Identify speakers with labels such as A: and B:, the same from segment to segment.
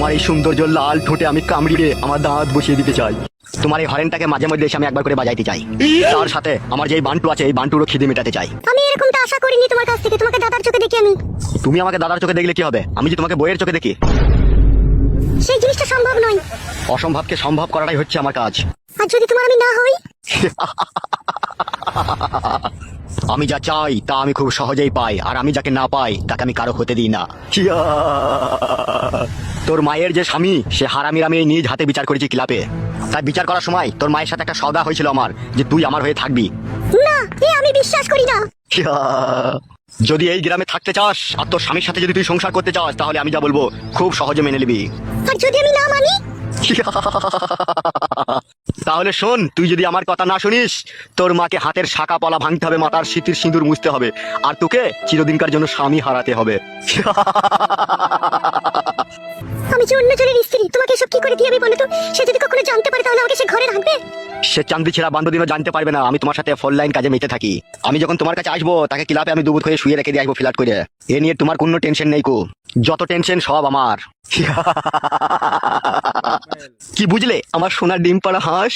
A: তোমার এই সৌন্দর্য লাল ঠোঁটে আমি কামড়িয়ে আমার দাঁত বসিয়ে দিতে চাই। তোমার এই হরেনটাকে মাঝে মধ্যে এসে আমি একবার করে বাজাইতে চাই। তার সাথে আমার যে বান্টু আছে এই বান্টুরও খিদে মেটাতে চাই।
B: আমি এরকমটা আশা করিনি তোমার কাছ থেকে। তোমাকে দাদার চোখে দেখি আমি।
A: তুমি আমাকে দাদার চোখে দেখলে কি হবে? আমি যে তোমাকে বইয়ের চোখে দেখি।
B: সেই জিনিসটা সম্ভব নয়।
A: অসম্ভবকে সম্ভব করাটাই হচ্ছে আমার কাজ।
B: আর যদি তোমার আমি না হই?
A: আমি যা চাই তা আমি খুব সহজেই পাই, আর আমি যাকে না পাই তাকে আমি কারো হতে দিই না। তোর মায়ের যে স্বামী সে হারামির আমি নিজ হাতে বিচার করেছি ক্লাবে। তাই বিচার করার সময় তোর মায়ের সাথে একটা সওদা হয়েছিল আমার, যে তুই আমার হয়ে থাকবি।
B: না, আমি বিশ্বাস করি না।
A: যদি এই গ্রামে থাকতে চাস আর তোর স্বামীর সাথে যদি তুই সংসার করতে চাস, তাহলে আমি যা বলবো খুব সহজে মেনে নিবি।
B: আর যদি আমি না মানি?
A: তাহলে শোন, তুই যদি আমার কথা না শুনিস, তোর মাকে হাতের শাখা পলা ভাঙতে হবে, মাথার স্মৃতির সিঁদুর মুছতে হবে, আর তোকে চিরদিনকার জন্য স্বামী হারাতে হবে।
B: আমি যে অন্য জনের স্ত্রী, তোমাকে এসব কি করে দিয়ে আমি বলো তো? সে যদি কখনো জানতে পারে তাহলে আমাকে সে ঘরে রাখবে?
A: সে চান্দি ছেঁড়া বান্ধবীও জানতে পারবে না আমি তোমার সাথে ফোন লাইন কাজে মেতে থাকি। আমি যখন তোমার কাছে আসবো তাকে ক্লাবে আমি দুপুর হয়ে শুয়ে রেখে দিয়ে আসবো ফ্ল্যাট করে। এ নিয়ে তোমার কোনো টেনশন নেই কো, যত টেনশন সব আমার। কি বুঝলে আমার সোনার ডিম পাড়া হাঁস?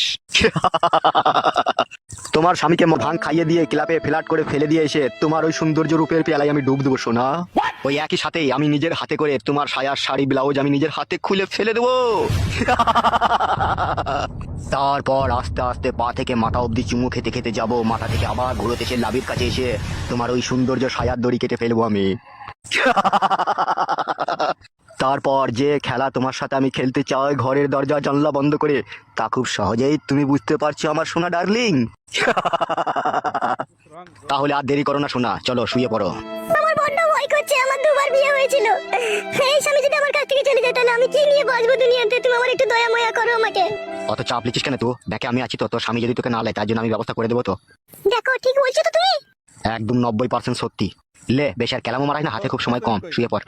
A: তোমার স্বামীকে ভাং খাইয়ে দিয়ে ক্লাবে ফ্ল্যাট করে ফেলে দিয়ে এসে তোমার ওই সৌন্দর্য রূপের পেয়ালায় আমি ডুব দেবো সোনা। ওই একই সাথে আমি নিজের হাতে করে তোমার সায়ার শাড়ি ব্লাউজ আমি নিজের হাতে খুলে ফেলে দেবো। তারপর আস্তে আস্তে পা থেকে মাথা অব্দি চুমু খেতে খেতে যাবো, মাথা থেকে আবার ঘুরোতে এসে লাভির কাছে এসে তোমার ওই সৌন্দর্য সায়ার দড়ি কেটে ফেলবো আমি। তারপর যে খেলা তোমার সাথে আমি খেলতে চাই ঘরের দরজা জানলা বন্ধ করে, তা খুব সহজেই তুমি বুঝতে পারছো আমার সোনা ডার্লিং। তাহলে আর দেরি করো না সোনা, চলো শুয়ে পড়ো।
B: আমার বড্ড ভয় করছে। আমার দুবার বিয়ে হয়েছিল। এই স্বামী যদি আমার কাছ থেকে চলে যায় তাহলে আমি কি নিয়ে বাঁচবো দুনিয়াতে? তুমি আমার একটু দয়া মায়া করো আমাকে।
A: অত চাপ লিখিস কেন? তো দেখে আমি আছি তো, তোর স্বামী যদি তোকে না লেয় তার জন্য আমি ব্যবস্থা করে দেবো তো।
B: দেখো, ঠিক বলছো তো তুমি?
A: একদম 90% সত্যি। লে বেশ আর কেলামো মারাই না, হাতে খুব সময় কম, শুয়ে পড়।